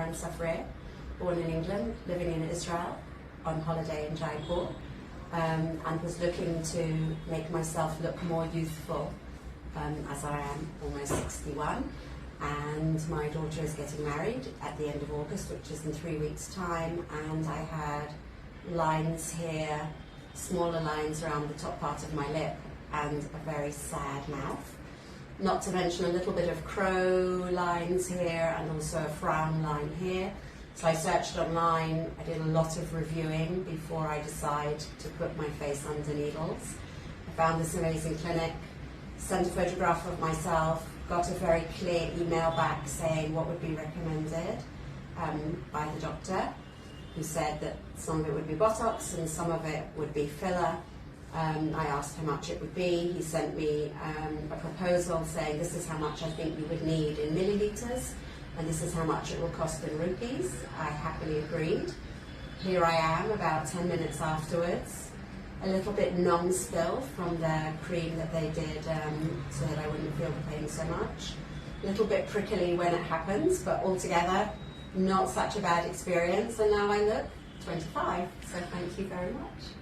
Sharon Safrir, born in England, living in Israel, on holiday in Jaipur, and was looking to make myself look more youthful, as I am almost 61. And my daughter is getting married at the end of August, which is in 3 weeks' time, and I had lines here, smaller lines around the top part of my lip, and a very sad mouth. Not to mention a little bit of crow lines here and also a frown line here. So I searched online, I did a lot of reviewing before I decided to put my face under needles. I found this amazing clinic, sent a photograph of myself, got a very clear email back saying what would be recommended by the doctor, who said that some of it would be Botox and some of it would be filler. I asked how much it would be. He sent me a proposal saying this is how much I think you would need in milliliters and this is how much it will cost in rupees. I happily agreed. Here I am about 10 minutes afterwards, a little bit numb still from the cream that they did so that I wouldn't feel the pain so much. A little bit prickly when it happens, but altogether not such a bad experience, and now I look 25, so thank you very much.